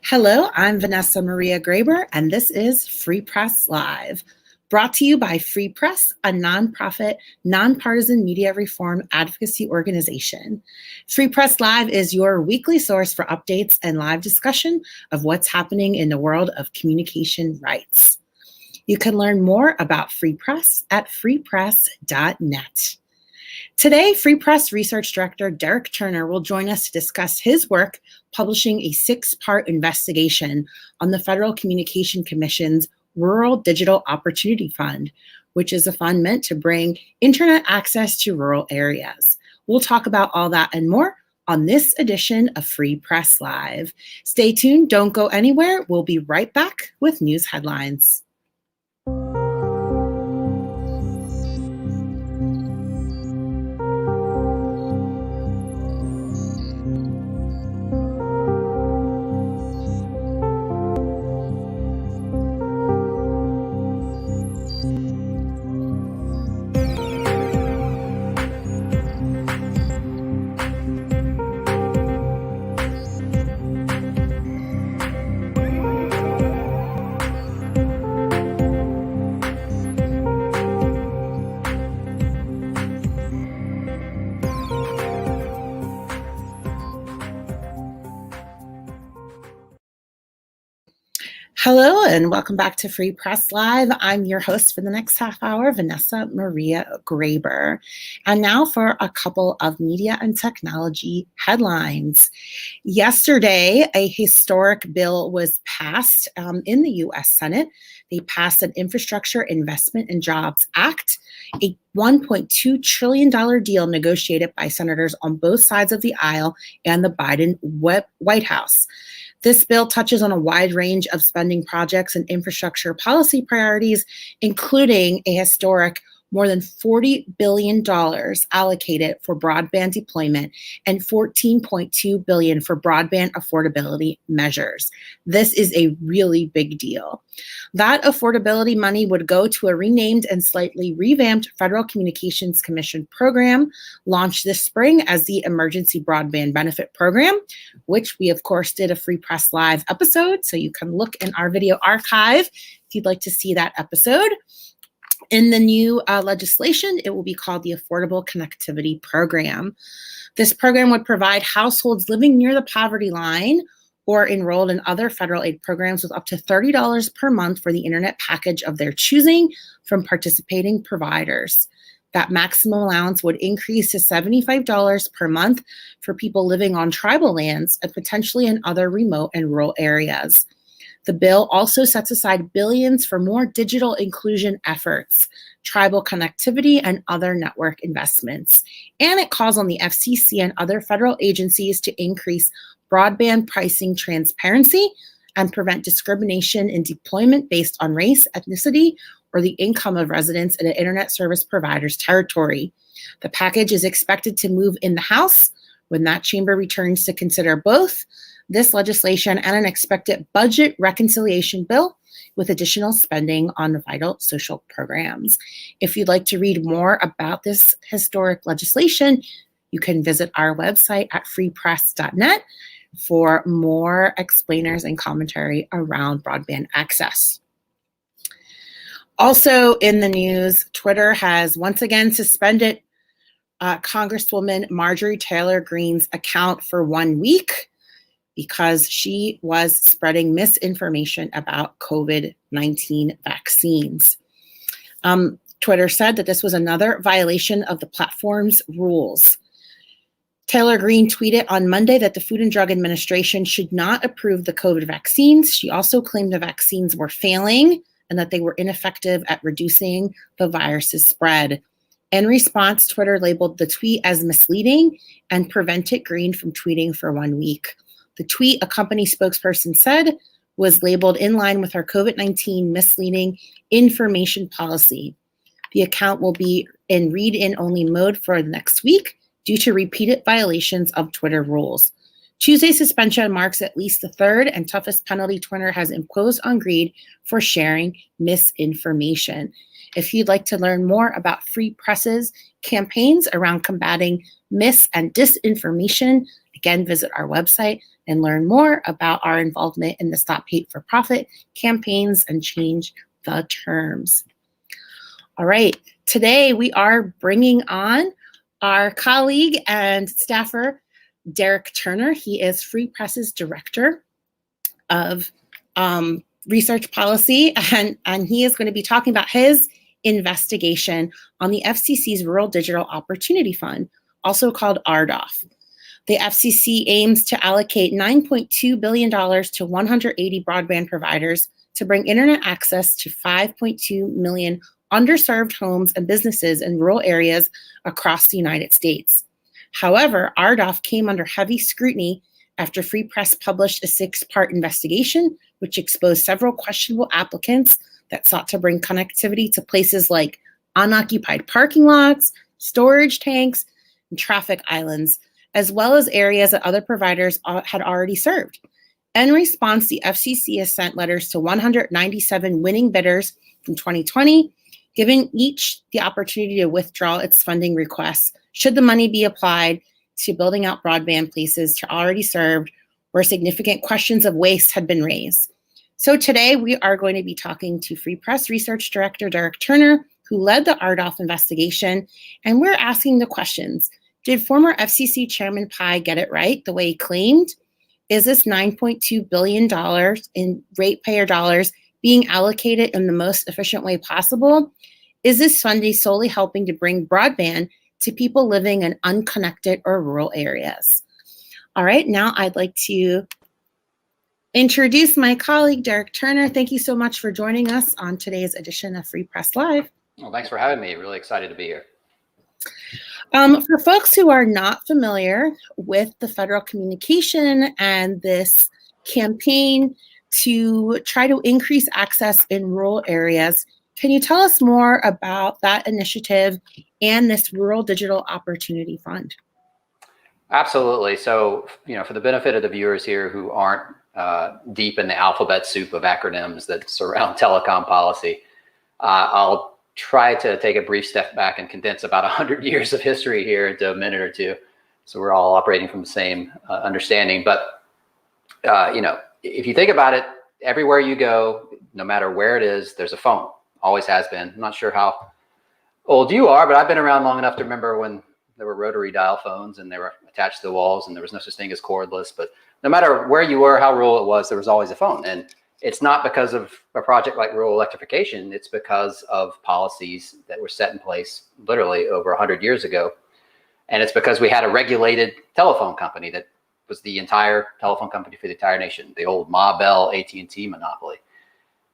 Hello, I'm Vanessa Maria Graber, and this is Free Press Live, brought to you by Free Press, a nonprofit, nonpartisan media reform advocacy organization. Free Press Live is your weekly source for updates and live discussion of what's happening in the world of communication rights. You can learn more about Free Press at freepress.net. Today, Free Press Research Director Derek Turner will join us to discuss his work publishing a 6-part investigation on the Federal Communication Commission's Rural Digital Opportunity Fund, which is a fund meant to bring internet access to rural areas. We'll talk about all that and more on this edition of Free Press Live. Stay tuned, don't go anywhere. We'll be right back with news headlines. Hello and welcome back to Free Press Live. I'm your host for the next half hour, Vanessa Maria Graber. And now for a couple of media and technology headlines. Yesterday, a historic bill was passed in the U.S. Senate. They passed an Infrastructure Investment and Jobs Act, a $1.2 trillion deal negotiated by senators on both sides of the aisle and the Biden White House. This bill touches on a wide range of spending projects and infrastructure policy priorities, including a historic more than $40 billion allocated for broadband deployment and $14.2 billion for broadband affordability measures. This is a really big deal. That affordability money would go to a renamed and slightly revamped Federal Communications Commission program launched this spring as the Emergency Broadband Benefit Program, which we, of course, did a Free Press Live episode. So you can look in our video archive if you'd like to see that episode. In the new legislation, it will be called the Affordable Connectivity Program. This program would provide households living near the poverty line or enrolled in other federal aid programs with up to $30 per month for the internet package of their choosing from participating providers. That maximum allowance would increase to $75 per month for people living on tribal lands and potentially in other remote and rural areas. The bill also sets aside billions for more digital inclusion efforts, tribal connectivity, and other network investments. And it calls on the FCC and other federal agencies to increase broadband pricing transparency and prevent discrimination in deployment based on race, ethnicity, or the income of residents in an internet service provider's territory. The package is expected to move in the House when that chamber returns to consider both this legislation and an expected budget reconciliation bill with additional spending on vital social programs. If you'd like to read more about this historic legislation, you can visit our website at freepress.net for more explainers and commentary around broadband access. Also in the news, Twitter has once again suspended Congresswoman Marjorie Taylor Greene's account for 1 week because she was spreading misinformation about COVID-19 vaccines. Twitter said that this was another violation of the platform's rules. Taylor Greene tweeted on Monday that the Food and Drug Administration should not approve the COVID vaccines. She also claimed the vaccines were failing and that they were ineffective at reducing the virus's spread. In response, Twitter labeled the tweet as misleading and prevented Greene from tweeting for 1 week. The tweet, a company spokesperson said, was labeled in line with our COVID-19 misleading information policy. The account will be in read-in only mode for the next week due to repeated violations of Twitter rules. Tuesday's suspension marks at least the third and toughest penalty Twitter has imposed on Greene for sharing misinformation. If you'd like to learn more about Free Press's campaigns around combating mis and disinformation, I Again, visit our website and learn more about our involvement in the Stop Hate for Profit campaigns and change the terms. All right, today we are bringing on our colleague and staffer, Derek Turner. He is Free Press's Director of Research Policy, and he is going to be talking about his investigation on the FCC's Rural Digital Opportunity Fund, also called RDOF. The FCC aims to allocate $9.2 billion to 180 broadband providers to bring internet access to 5.2 million underserved homes and businesses in rural areas across the United States. However, RDOF came under heavy scrutiny after Free Press published a 6-part investigation, which exposed several questionable applicants that sought to bring connectivity to places like unoccupied parking lots, storage tanks, and traffic islands, as well as areas that other providers had already served. In response, the FCC has sent letters to 197 winning bidders from 2020, giving each the opportunity to withdraw its funding requests should the money be applied to building out broadband places to already served where significant questions of waste had been raised. So today we are going to be talking to Free Press Research Director Derek Turner, who led the RDOF investigation, and we're asking the questions. Did former FCC Chairman Pai get it right the way he claimed? Is this $9.2 billion in ratepayer dollars being allocated in the most efficient way possible? Is this funding solely helping to bring broadband to people living in unconnected or rural areas? All right, now I'd like to introduce my colleague, Derek Turner. Thank you so much for joining us on today's edition of Free Press Live. Well, thanks for having me. Really excited to be here. For folks who are not familiar with the federal communication and this campaign to try to increase access in rural areas, can you tell us more about that initiative and this Rural Digital Opportunity Fund? Absolutely. So, for the benefit of the viewers here who aren't deep in the alphabet soup of acronyms that surround telecom policy, I'll try to take a brief step back and condense about 100 years of history here into a minute or two, so we're all operating from the same understanding. But, if you think about it, everywhere you go, no matter where it is, there's a phone. Always has been. I'm not sure how old you are, but I've been around long enough to remember when there were rotary dial phones and they were attached to the walls and there was no such thing as cordless. But no matter where you were, how rural it was, there was always a phone. And it's not because of a project like rural electrification. It's because of policies that were set in place literally over 100 years ago. And it's because we had a regulated telephone company that was the entire telephone company for the entire nation, the old Ma Bell AT&T monopoly.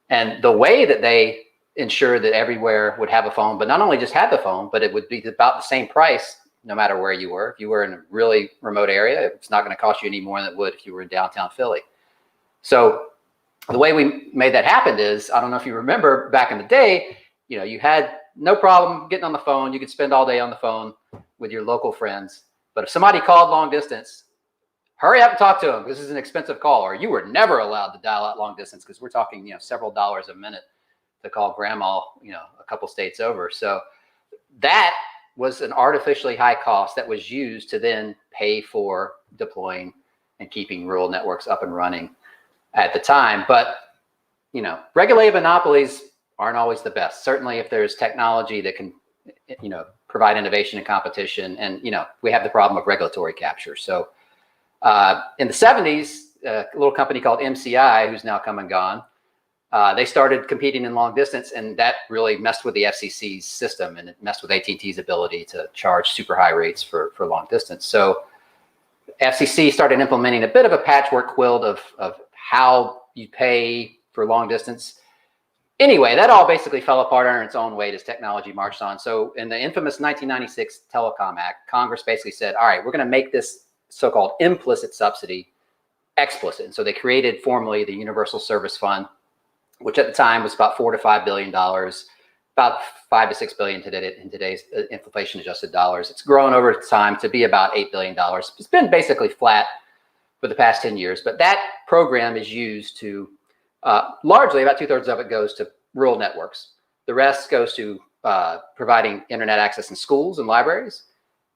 And the way that they ensured that everywhere would have a phone, but not only just have the phone, but it would be about the same price no matter where you were. If you were in a really remote area, it's not going to cost you any more than it would if you were in downtown Philly. So the way we made that happen is, I don't know if you remember back in the day, you had no problem getting on the phone. You could spend all day on the phone with your local friends. But if somebody called long distance, hurry up and talk to them. This is an expensive call. Or you were never allowed to dial out long distance because we're talking, several dollars a minute to call grandma, a couple states over. So that was an artificially high cost that was used to then pay for deploying and keeping rural networks up and running at the time. But, regulated monopolies aren't always the best. Certainly if there's technology that can, provide innovation and competition. And, we have the problem of regulatory capture. So in the 70s, a little company called MCI, who's now come and gone, they started competing in long distance, and that really messed with the FCC's system, and it messed with AT&T's ability to charge super high rates for long distance. So FCC started implementing a bit of a patchwork quilt of how you pay for long distance. Anyway, that all basically fell apart on its own weight as technology marched on. So in the infamous 1996 Telecom Act, Congress basically said, all right, we're going to make this so-called implicit subsidy explicit. And so they created formally the Universal Service Fund, which at the time was about $4 to $5 billion, about $5 to $6 billion today in today's inflation-adjusted dollars. It's grown over time to be about $8 billion. It's been basically flat for the past 10 years, but that program is used to largely, about 2/3 of it goes to rural networks. The rest goes to providing internet access in schools and libraries,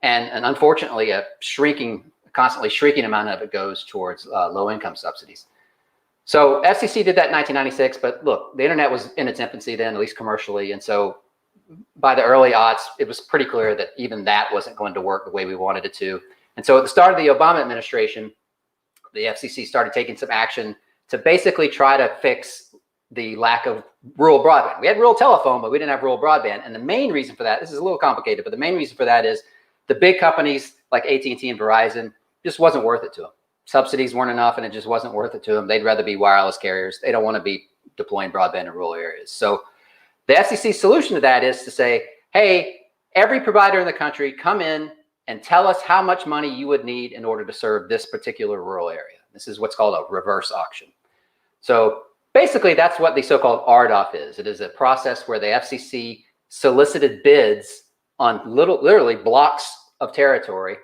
and unfortunately, a shrinking constantly shrinking amount of it goes towards low-income subsidies. So FCC did that in 1996, but look, the internet was in its infancy then, at least commercially, and so by the early aughts, it was pretty clear that even that wasn't going to work the way we wanted it to. And so at the start of the Obama administration, the FCC started taking some action to basically try to fix the lack of rural broadband. We had rural telephone, but we didn't have rural broadband. And the main reason for that, this is a little complicated, but the main reason for that is the big companies like AT&T and Verizon just wasn't worth it to them. Subsidies weren't enough, and it just wasn't worth it to them. They'd rather be wireless carriers. They don't want to be deploying broadband in rural areas. So the FCC's solution to that is to say, hey, every provider in the country, come in and tell us how much money you would need in order to serve this particular rural area. This is what's called a reverse auction. So basically, that's what the so-called RDOF is. It is a process where the FCC solicited bids on literally blocks of territory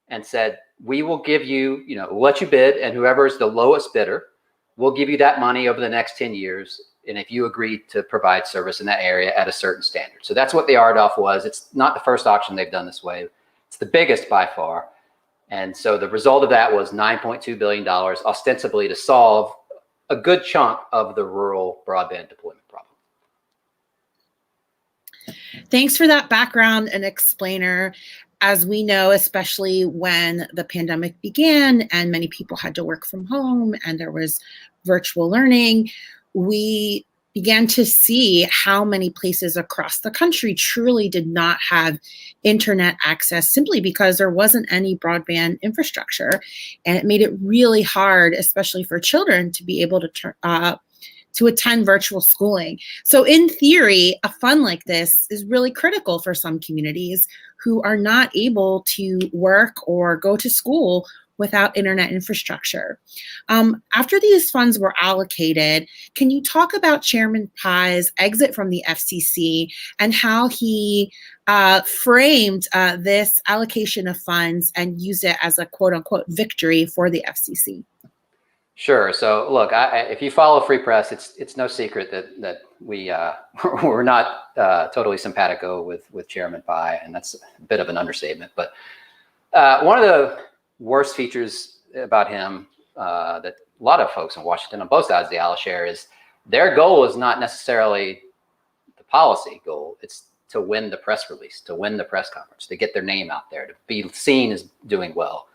and said, we will give you, we'll let you bid, and whoever is the lowest bidder, we'll give you that money over the next 10 years. And if you agree to provide service in that area at a certain standard. So that's what the RDOF was. It's not the first auction they've done this way. It's the biggest by far. And so the result of that was $9.2 billion, ostensibly to solve a good chunk of the rural broadband deployment problem. Thanks for that background and explainer. As we know, especially when the pandemic began and many people had to work from home and there was virtual learning, we began to see how many places across the country truly did not have internet access simply because there wasn't any broadband infrastructure. And it made it really hard, especially for children, to be able to attend virtual schooling. So in theory, a fund like this is really critical for some communities who are not able to work or go to school without internet infrastructure. After these funds were allocated, can you talk about Chairman Pai's exit from the FCC and how he framed this allocation of funds and used it as a quote unquote victory for the FCC? Sure. So look, if you follow Free Press, it's no secret that we're not totally simpatico with Chairman Pai, and that's a bit of an understatement. But one of the worst features about him that a lot of folks in Washington on both sides of the aisle share is their goal is not necessarily the policy goal. It's to win the press release, to win the press conference, to get their name out there, to be seen as doing well.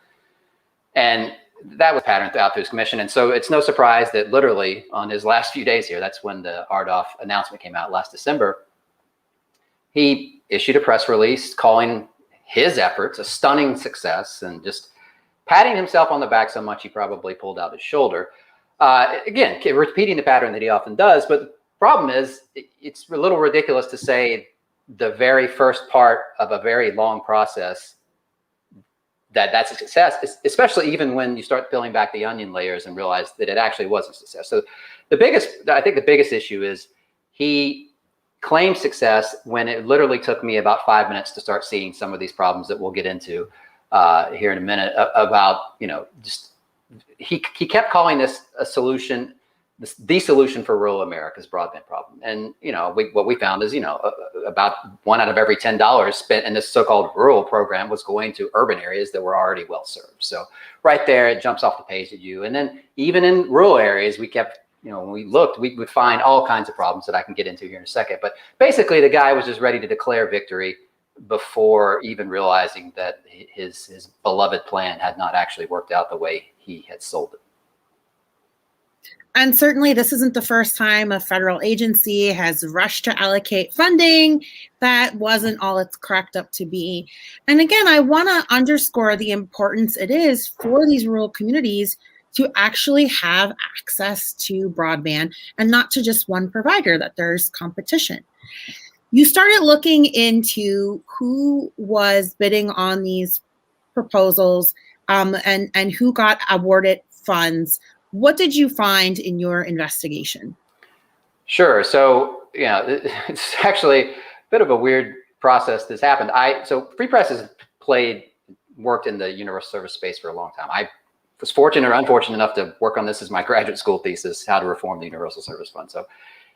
And that was patterned throughout this commission. And so it's no surprise that literally on his last few days here, that's when the RDOF announcement came out last December, he issued a press release calling his efforts a stunning success and just patting himself on the back so much he probably pulled out his shoulder. Again, repeating the pattern that he often does, but the problem is it's a little ridiculous to say the very first part of a very long process that's a success, especially even when you start peeling back the onion layers and realize that it actually was a success. So I think the biggest issue is he claimed success when it literally took me about 5 minutes to start seeing some of these problems that we'll get into here in a minute about, just he kept calling this a solution, the solution for rural America's broadband problem. And, what we found is, about $1 out of every $10 spent in this so-called rural program was going to urban areas that were already well served. So right there, it jumps off the page at you. And then even in rural areas, we kept, when we looked, we would find all kinds of problems that I can get into here in a second. But basically, the guy was just ready to declare victory before even realizing that his beloved plan had not actually worked out the way he had sold it. And certainly this isn't the first time a federal agency has rushed to allocate funding that wasn't all it's cracked up to be. And again, I want to underscore the importance it is for these rural communities to actually have access to broadband and not to just one provider, that there's competition. You started looking into who was bidding on these proposals and who got awarded funds. What did you find in your investigation? Sure. So, it's actually a bit of a weird process that's happened. So Free Press has worked in the universal service space for a long time. I was fortunate or unfortunate enough to work on this as my graduate school thesis, how to reform the Universal Service Fund. So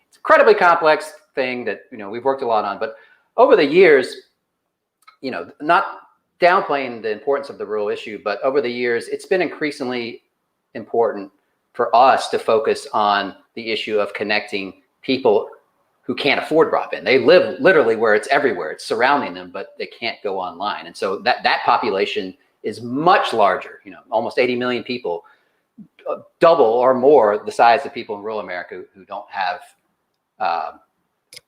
it's an incredibly complex thing that, we've worked a lot on. But over the years, not downplaying the importance of the rural issue, but over the years, it's been increasingly important for us to focus on the issue of connecting people who can't afford broadband. They live literally where it's everywhere. It's surrounding them, but they can't go online. And so that population is much larger, almost 80 million people, double or more the size of people in rural America who don't have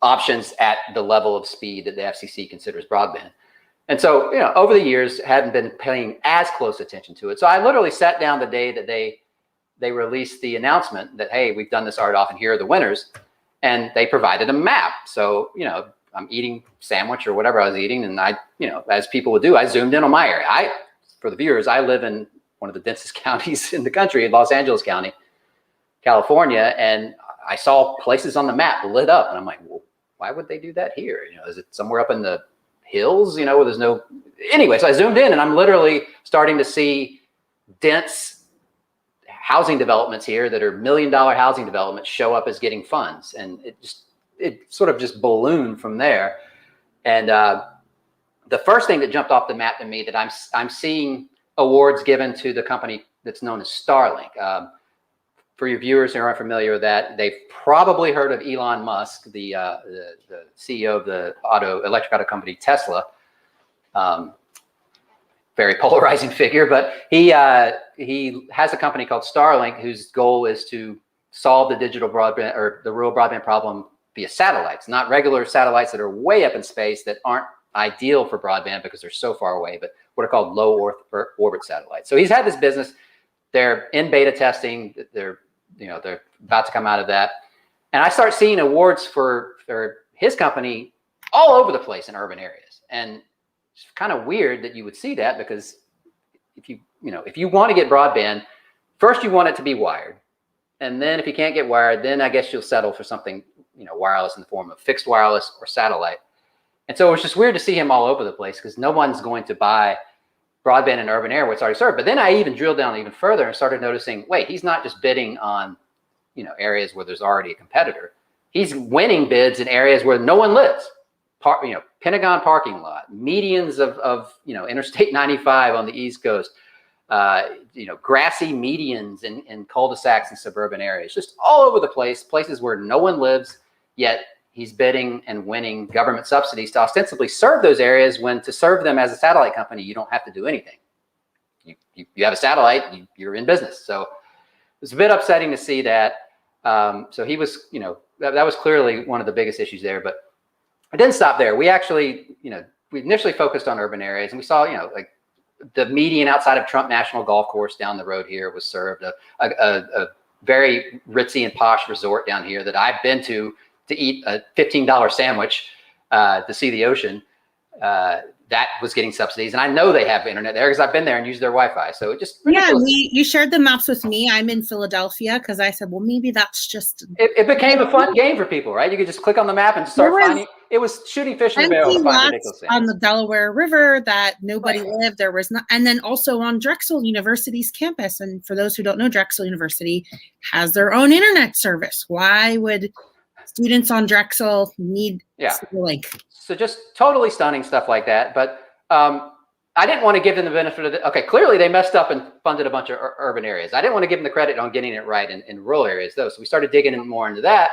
options at the level of speed that the FCC considers broadband. And so, over the years, hadn't been paying as close attention to it. So I literally sat down the day that they released the announcement that, hey, we've done this RDOF and here are the winners. And they provided a map. So, I'm eating sandwich or whatever I was eating. And I, as people would do, I zoomed in on my area. For the viewers, I live in one of the densest counties in the country, Los Angeles County, California. And I saw places on the map lit up. And I'm like, well, why would they do that here? Is it somewhere up in the hills, where there's no, anyway, so I zoomed in and I'm literally starting to see dense housing developments here that are $1 million housing developments show up as getting funds. And it sort of just ballooned from there. And the first thing that jumped off the map to me that I'm seeing awards given to the company that's known as Starlink. For your viewers who aren't familiar with that, they've probably heard of Elon Musk, the CEO of the electric auto company Tesla. Very polarizing figure, but he has a company called Starlink, whose goal is to solve the digital broadband or the rural broadband problem via satellites, not regular satellites that are way up in space that aren't ideal for broadband because they're so far away, but what are called low orbit satellites. So he's had this business. They're in beta testing. They're about to come out of that. And I start seeing awards for his company all over the place in urban areas. And it's kind of weird that you would see that, because if you want to get broadband, first you want it to be wired. And then if you can't get wired, then I guess you'll settle for something, wireless in the form of fixed wireless or satellite. And so it was just weird to see him all over the place, because no one's going to buy broadband in urban area where it's already served. But then I even drilled down even further and started noticing, wait, he's not just bidding on, areas where there's already a competitor. He's winning bids in areas where no one lives. Pentagon parking lot, medians of Interstate 95 on the East Coast, grassy medians in cul-de-sacs and suburban areas, just all over the place, places where no one lives, yet he's bidding and winning government subsidies to ostensibly serve those areas, when to serve them as a satellite company, you don't have to do anything. You have a satellite, you're in business. So it's a bit upsetting to see that. So he was, that was clearly one of the biggest issues there, but it didn't stop there. We actually, we initially focused on urban areas, and we saw, like the median outside of Trump National Golf Course down the road here was served. A very ritzy and posh resort down here that I've been to eat a $15 sandwich to see the ocean. That was getting subsidies. And I know they have internet there because I've been there and used their Wi-Fi. So it just ridiculous. Yeah, you shared the maps with me. I'm in Philadelphia because I said, well, maybe that's just. It became a fun game for people, right? You could just click on the map and start finding. It was shooting fish in the barrel to find ridiculous things. On the Delaware River that nobody lived. There was not, and then also on Drexel University's campus. And for those who don't know, Drexel University has their own internet service. Why would students on Drexel need link? So just totally stunning stuff like that. But I didn't want to give them the benefit of the, okay, clearly they messed up and funded a bunch of urban areas. I didn't want to give them the credit on getting it right in rural areas though. So we started digging in more into that,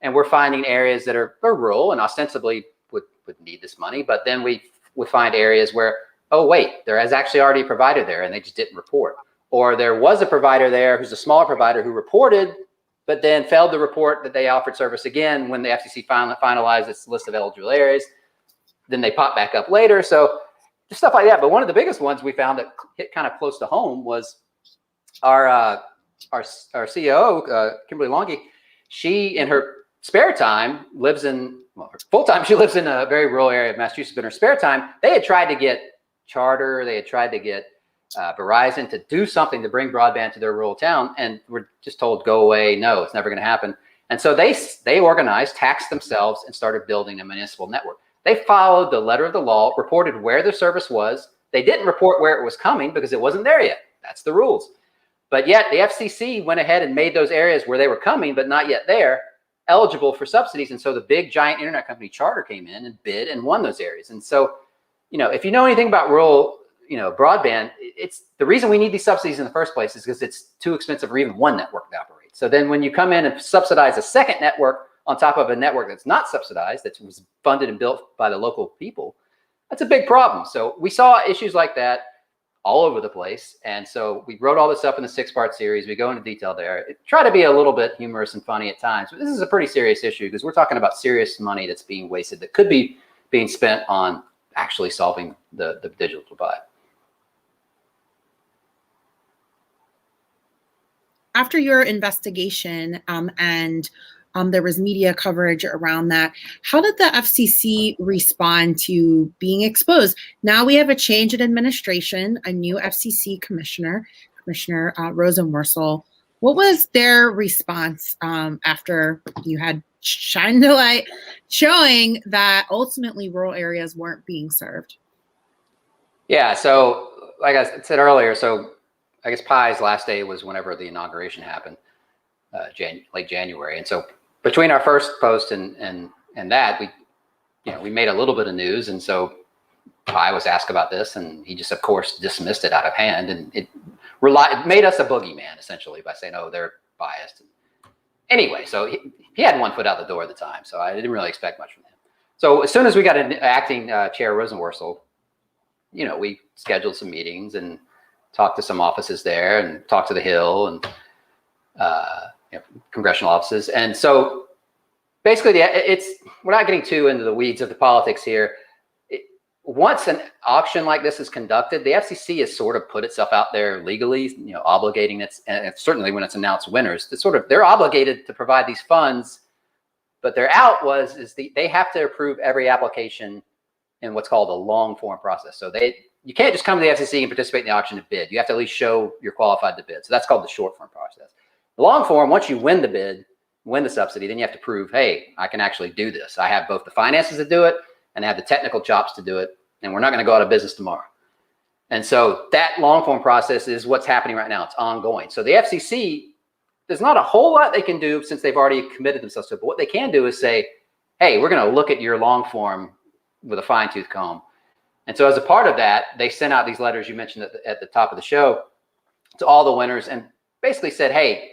and we're finding areas that are rural and ostensibly would need this money. But then we would find areas where, oh wait, there is actually already a provider there and they just didn't report. Or there was a provider there who's a smaller provider who reported, but then failed to report that they offered service again when the FCC finalized its list of eligible areas. Then they pop back up later. So just stuff like that. But one of the biggest ones we found that hit kind of close to home was our CEO, Kimberly Longy. She, in her spare time, lives in, well, full time, she lives in a very rural area of Massachusetts. But in her spare time, they had tried to get Charter, they had tried to get Verizon to do something to bring broadband to their rural town, and we're just told, go away, no, it's never going to happen. And so they organized, taxed themselves, and started building a municipal network. They followed the letter of the law, reported where the service was. They didn't report where it was coming because it wasn't there yet. That's the rules. But yet the FCC went ahead and made those areas where they were coming but not yet there eligible for subsidies. And so the big giant internet company Charter came in and bid and won those areas. And so if you know anything about rural, broadband, it's the reason we need these subsidies in the first place is because it's too expensive for even one network to operate. So then when you come in and subsidize a second network on top of a network that's not subsidized, that was funded and built by the local people, that's a big problem. So we saw issues like that all over the place. And so we wrote all this up in the 6-part series. We go into detail there. Try to be a little bit humorous and funny at times, but this is a pretty serious issue because we're talking about serious money that's being wasted that could be being spent on actually solving the digital divide. After your investigation and there was media coverage around that, how did the FCC respond to being exposed? Now we have a change in administration, a new FCC commissioner, Commissioner Rosenworcel. What was their response after you had shined the light showing that ultimately rural areas weren't being served? Yeah, so like I said earlier, so I guess Pi's last day was whenever the inauguration happened, late January. And so between our first post and that, we made a little bit of news. And so Pi was asked about this, and he just, of course, dismissed it out of hand. And it made us a boogeyman, essentially, by saying, oh, they're biased. Anyway, so he had one foot out the door at the time, so I didn't really expect much from him. So as soon as we got an acting chair, Rosenworcel, we scheduled some meetings and talked to some offices there and talked to the Hill and congressional offices. And so basically we're not getting too into the weeds of the politics here. Once an auction like this is conducted, the FCC has sort of put itself out there legally, obligating and certainly when it's announced winners, they're obligated to provide these funds, but their out they have to approve every application in what's called a long form process. So you can't just come to the FCC and participate in the auction to bid. You have to at least show you're qualified to bid. So that's called the short form process. The long form, once you win the bid, win the subsidy, then you have to prove, hey, I can actually do this. I have both the finances to do it and I have the technical chops to do it. And we're not going to go out of business tomorrow. And so that long form process is what's happening right now. It's ongoing. So the FCC, there's not a whole lot they can do since they've already committed themselves to it. But what they can do is say, hey, we're going to look at your long form with a fine tooth comb. And so as a part of that, they sent out these letters you mentioned at the top of the show to all the winners and basically said, hey,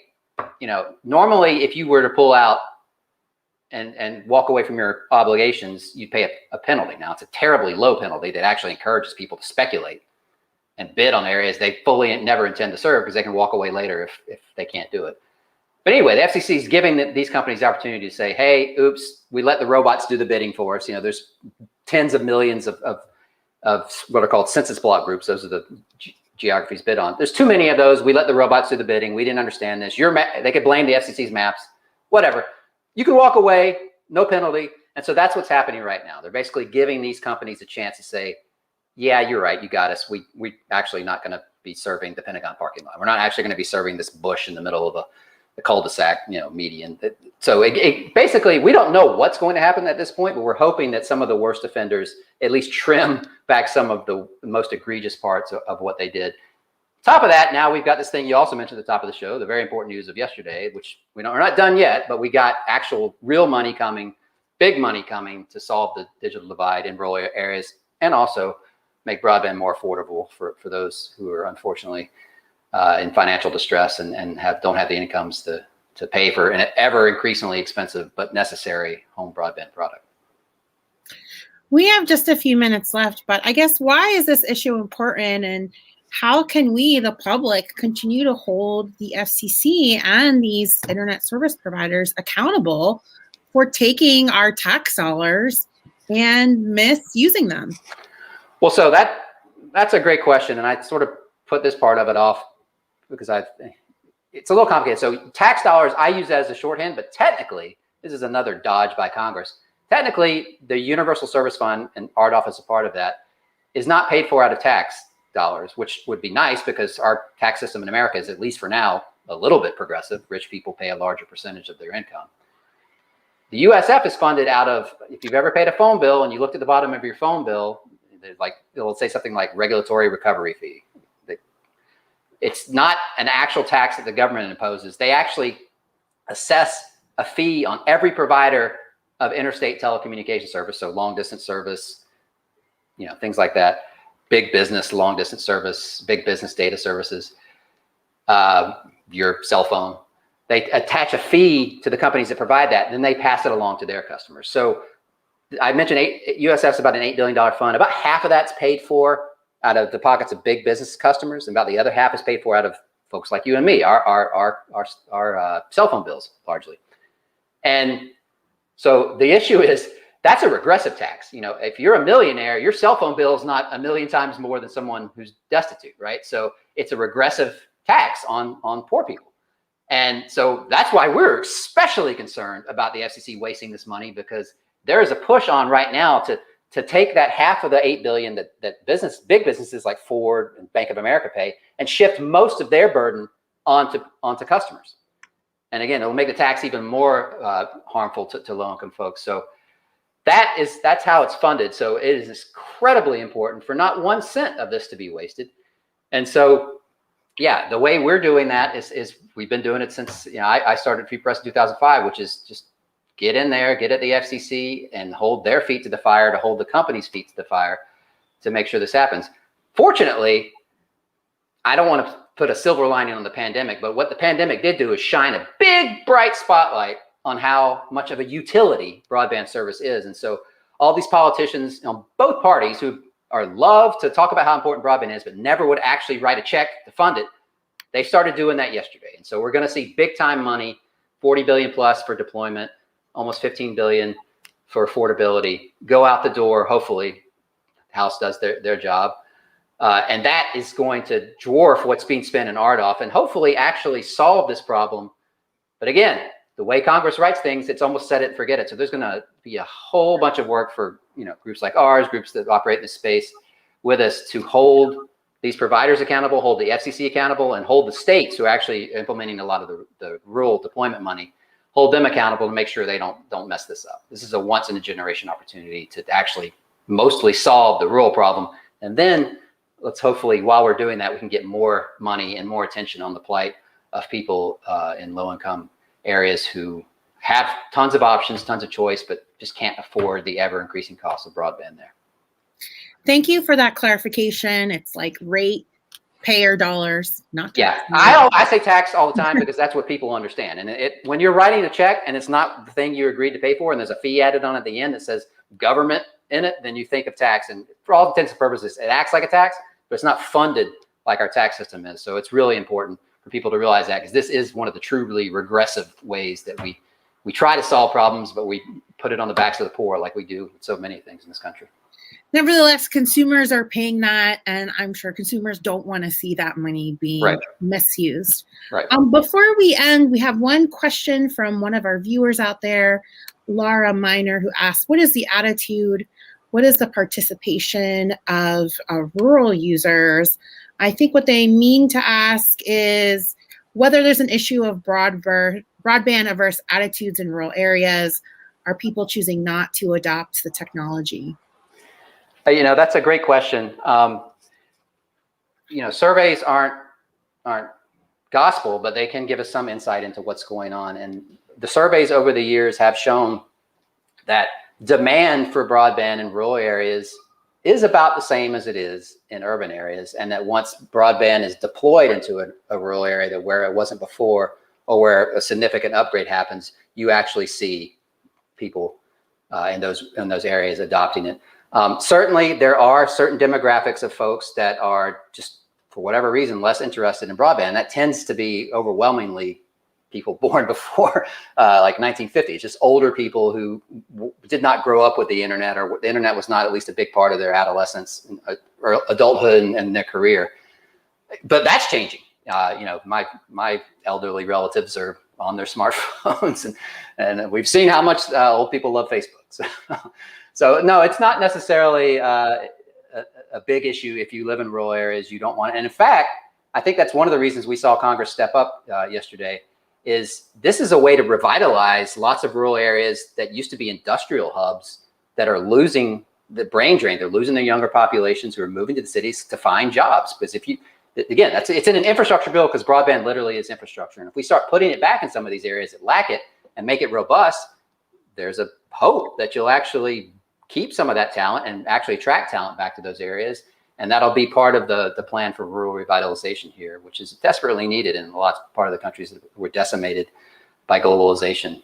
normally if you were to pull out and walk away from your obligations, you'd pay a penalty. Now, it's a terribly low penalty that actually encourages people to speculate and bid on areas they fully never intend to serve because they can walk away later if they can't do it. But anyway, the FCC is giving these companies the opportunity to say, hey, oops, we let the robots do the bidding for us. There's tens of millions of what are called census block groups. Those are the geographies bid on. There's too many of those. We let the robots do the bidding. We didn't understand this. They could blame the FCC's maps, whatever. You can walk away, no penalty. And so that's what's happening right now. They're basically giving these companies a chance to say, yeah, you're right. You got us. We actually not going to be serving the Pentagon parking lot. We're not actually going to be serving this bush in the middle of the cul-de-sac, median. So basically, we don't know what's going to happen at this point, but we're hoping that some of the worst offenders at least trim back some of the most egregious parts of what they did. Top of that, now we've got this thing you also mentioned at the top of the show, the very important news of yesterday, which we're not done yet, but we got actual real money coming, big money coming to solve the digital divide in rural areas and also make broadband more affordable for those who are unfortunately in financial distress and don't have the incomes to pay for an ever increasingly expensive but necessary home broadband product. We have just a few minutes left, but I guess why is this issue important, and how can we, the public, continue to hold the FCC and these internet service providers accountable for taking our tax dollars and misusing them? Well, so that's a great question, and I sort of put this part of it off because it's a little complicated. So tax dollars, I use that as a shorthand, but technically, this is another dodge by Congress. Technically, the Universal Service Fund, and RDOF is a part of that, is not paid for out of tax dollars, which would be nice because our tax system in America is, at least for now, a little bit progressive. Rich people pay a larger percentage of their income. The USF is funded out of, if you've ever paid a phone bill and you looked at the bottom of your phone bill, it'll say something like regulatory recovery fee. It's not an actual tax that the government imposes. They actually assess a fee on every provider of interstate telecommunication service, so long distance service, things like that. Big business, long distance service, big business data services, your cell phone. They attach a fee to the companies that provide that, and then they pass it along to their customers. So I mentioned USF's about an $8 billion fund. About half of that's paid for out of the pockets of big business customers, and about the other half is paid for out of folks like you and me, our cell phone bills largely. And so the issue is that's a regressive tax. If you're a millionaire, your cell phone bill is not a million times more than someone who's destitute, right? So it's a regressive tax on poor people. And so that's why we're especially concerned about the FCC wasting this money, because there is a push on right now to take that half of the $8 billion that big businesses like Ford and Bank of America pay and shift most of their burden onto customers. And again, it will make the tax even more harmful to low-income folks. So that's how it's funded. So it is incredibly important for not 1 cent of this to be wasted. And so, yeah, the way we're doing that is we've been doing it since I started Free Press in 2005, which is just get in there, get at the FCC, and hold their feet to the fire, to hold the company's feet to the fire, to make sure this happens. Fortunately, I don't want to put a silver lining on the pandemic, but what the pandemic did do is shine a big, bright spotlight on how much of a utility broadband service is. And so all these politicians on both parties who love to talk about how important broadband is, but never would actually write a check to fund it, they started doing that yesterday. And so we're going to see big time money, 40 billion plus for deployment, almost 15 billion for affordability, go out the door. Hopefully the House does their job. And that is going to dwarf what's being spent in RDOF and hopefully actually solve this problem. But again, the way Congress writes things, it's almost set it and forget it. So there's going to be a whole bunch of work for groups like ours, groups that operate in this space with us, to hold these providers accountable, hold the FCC accountable, and hold the states who are actually implementing a lot of the rural deployment money, hold them accountable to make sure they don't mess this up. This is a once in a generation opportunity to actually mostly solve the rural problem. And then let's hopefully, while we're doing that, we can get more money and more attention on the plight of people in low income areas who have tons of options, tons of choice, but just can't afford the ever increasing cost of broadband there. Thank you for that clarification. It's like rate payer dollars, not tax. Yeah, I say tax all the time because that's what people understand. And when you're writing a check and it's not the thing you agreed to pay for, and there's a fee added on at the end that says government in it, then you think of tax. And for all intents and purposes, it acts like a tax, but it's not funded like our tax system is. So it's really important for people to realize that, because this is one of the truly regressive ways that we try to solve problems, but we put it on the backs of the poor like we do with so many things in this country. Nevertheless, consumers are paying that, and I'm sure consumers don't want to see that money being misused. Right. Before we end, we have one question from one of our viewers out there, Laura Miner, who asked, what is the attitude, what is the participation of rural users? I think what they mean to ask is whether there's an issue of broadband averse attitudes in rural areas. Are people choosing not to adopt the technology? That's a great question. Surveys aren't gospel, but they can give us some insight into what's going on. And the surveys over the years have shown that demand for broadband in rural areas is about the same as it is in urban areas, and that once broadband is deployed into a rural area that where it wasn't before, or where a significant upgrade happens, you actually see people in those areas adopting it. Certainly, there are certain demographics of folks that are just, for whatever reason, less interested in broadband. That tends to be overwhelmingly people born before like 1950. It's just older people who did not grow up with the internet, or the internet was not at least a big part of their adolescence or adulthood and their career. But that's changing. My elderly relatives are on their smartphones, and we've seen how much old people love Facebook. So no, it's not necessarily a big issue if you live in rural areas. You don't want it. And in fact, I think that's one of the reasons we saw Congress step up yesterday. Is this is a way to revitalize lots of rural areas that used to be industrial hubs that are losing the brain drain. They're losing their younger populations who are moving to the cities to find jobs. Because it's in an infrastructure bill, because broadband literally is infrastructure. And if we start putting it back in some of these areas that lack it and make it robust, there's a hope that you'll actually keep some of that talent and actually attract talent back to those areas. And that'll be part of the plan for rural revitalization here, which is desperately needed in a lot of the countries that were decimated by globalization.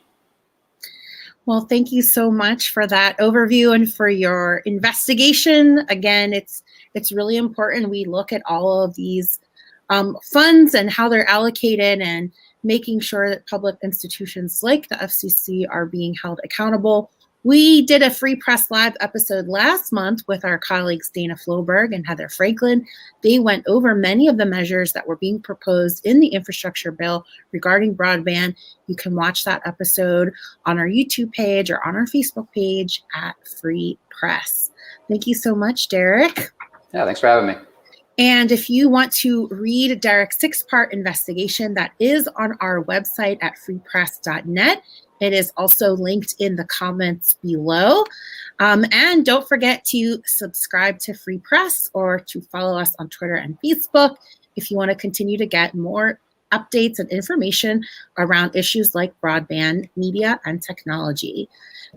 Well, thank you so much for that overview and for your investigation. Again, it's really important we look at all of these funds and how they're allocated and making sure that public institutions like the FCC are being held accountable. We did a Free Press Live episode last month with our colleagues Dana Floberg and Heather Franklin. They went over many of the measures that were being proposed in the infrastructure bill regarding broadband. You can watch that episode on our YouTube page or on our Facebook page at Free Press. Thank you so much, Derek. Yeah, thanks for having me. And if you want to read Derek's 6-part investigation, that is on our website at freepress.net. It is also linked in the comments below. And don't forget to subscribe to Free Press or to follow us on Twitter and Facebook if you want to continue to get more updates and information around issues like broadband, media, and technology.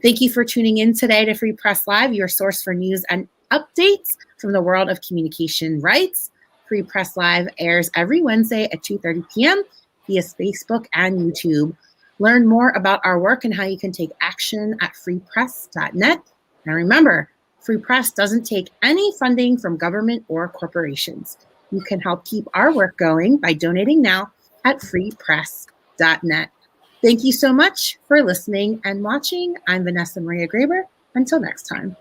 Thank you for tuning in today to Free Press Live, your source for news and updates from the world of communication rights. Free Press Live airs every Wednesday at 2:30 p.m. via Facebook and YouTube. Learn more about our work and how you can take action at freepress.net. And remember, Free Press doesn't take any funding from government or corporations. You can help keep our work going by donating now at freepress.net. Thank you so much for listening and watching. I'm Vanessa Maria Graber. Until next time.